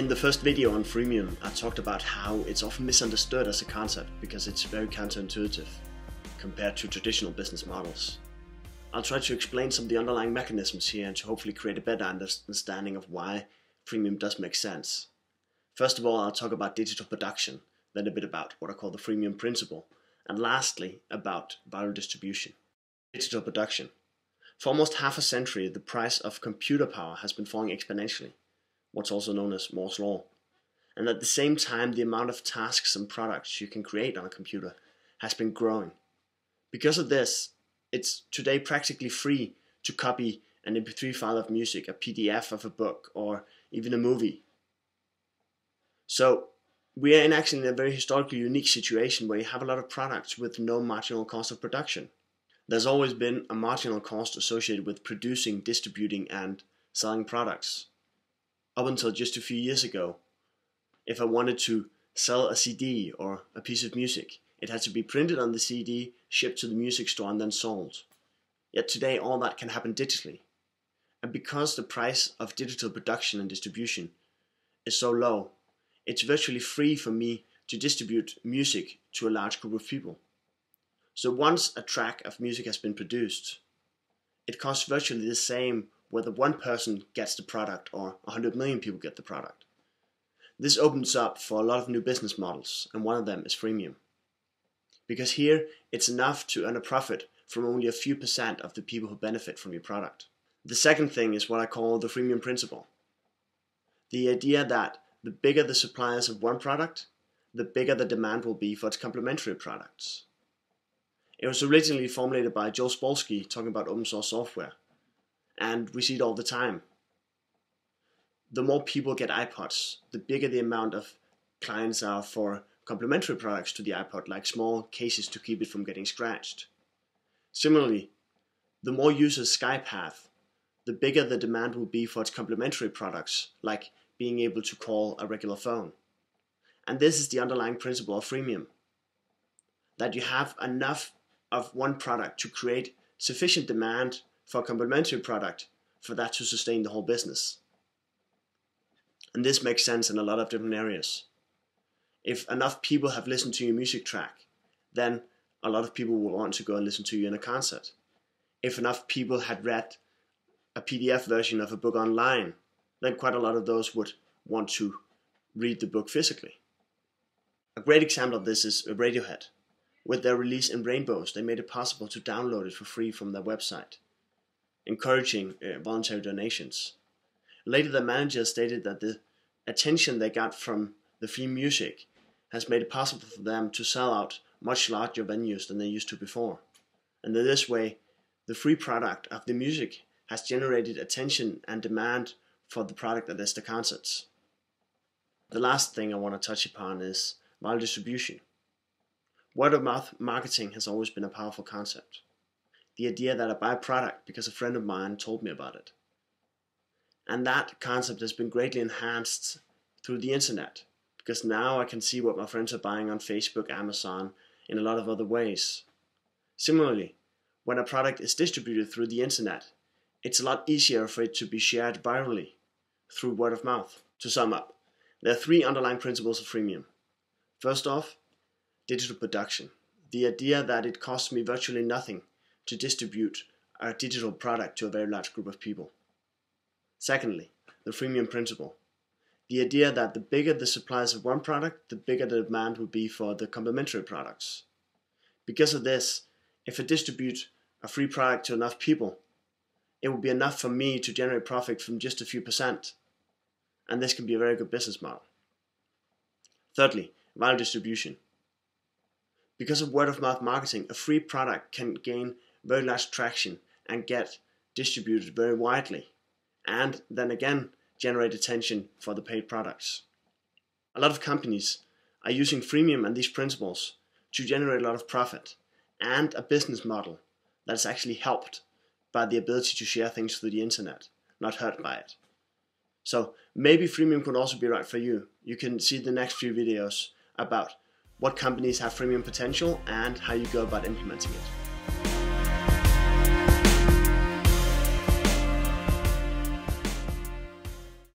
In the first video on freemium, I talked about how it's often misunderstood as a concept because it's very counterintuitive compared to traditional business models. I'll try to explain some of the underlying mechanisms here and to hopefully create a better understanding of why freemium does make sense. First of all, I'll talk about digital production, then a bit about what I call the freemium principle, and lastly about viral distribution. Digital production. For almost half a century, the price of computer power has been falling exponentially, what's also known as Moore's Law. And at the same time, the amount of tasks and products you can create on a computer has been growing. Because of this, it's today practically free to copy an MP3 file of music, a PDF of a book, or even a movie. So we are actually in a very historically unique situation where you have a lot of products with no marginal cost of production. There's always been a marginal cost associated with producing, distributing, and selling products. Up until just a few years ago, if I wanted to sell a CD or a piece of music, it had to be printed on the CD, shipped to the music store, and then sold. Yet today all that can happen digitally. And because the price of digital production and distribution is so low, it's virtually free for me to distribute music to a large group of people. So once a track of music has been produced, it costs virtually the same whether one person gets the product or 100 million people get the product. This opens up for a lot of new business models, and one of them is freemium. Because here, it's enough to earn a profit from only a few % of the people who benefit from your product. The second thing is what I call the freemium principle. The idea that the bigger the suppliers of one product, the bigger the demand will be for its complementary products. It was originally formulated by Joel Spolsky talking about open source software, and we see it all the time. The more people get iPods, the bigger the amount of clients are for complementary products to the iPod, like small cases to keep it from getting scratched. Similarly, the more users Skype have, the bigger the demand will be for its complementary products, like being able to call a regular phone. And this is the underlying principle of freemium, that you have enough of one product to create sufficient demand for a complementary product for that to sustain the whole business. And this makes sense in a lot of different areas. If enough people have listened to your music track, then a lot of people will want to go and listen to you in a concert. If enough people had read a PDF version of a book online, then quite a lot of those would want to read the book physically. A great example of this is Radiohead. With their release in Rainbows, they made it possible to download it for free from their website, encouraging voluntary donations. Later, the manager stated that the attention they got from the free music has made it possible for them to sell out much larger venues than they used to before. And in this way, the free product of the music has generated attention and demand for the product that is the concerts. The last thing I want to touch upon is viral distribution. Word of mouth marketing has always been a powerful concept. The idea that I buy a product because a friend of mine told me about it. And that concept has been greatly enhanced through the internet, because now I can see what my friends are buying on Facebook, Amazon, in a lot of other ways. Similarly, when a product is distributed through the internet, it's a lot easier for it to be shared virally through word of mouth. To sum up, there are three underlying principles of freemium. First off, digital production. The idea that it costs me virtually nothing to distribute a digital product to a very large group of people. Secondly, the freemium principle. The idea that the bigger the suppliers of one product, the bigger the demand will be for the complementary products. Because of this, if I distribute a free product to enough people, it will be enough for me to generate profit from just a few %. And this can be a very good business model. Thirdly, viral distribution. Because of word of mouth marketing, a free product can gain very large traction and get distributed very widely, and then again generate attention for the paid products. A lot of companies are using freemium and these principles to generate a lot of profit and a business model that is actually helped by the ability to share things through the internet, not hurt by it. So maybe freemium could also be right for you. You can see the next few videos about what companies have freemium potential and how you go about implementing it.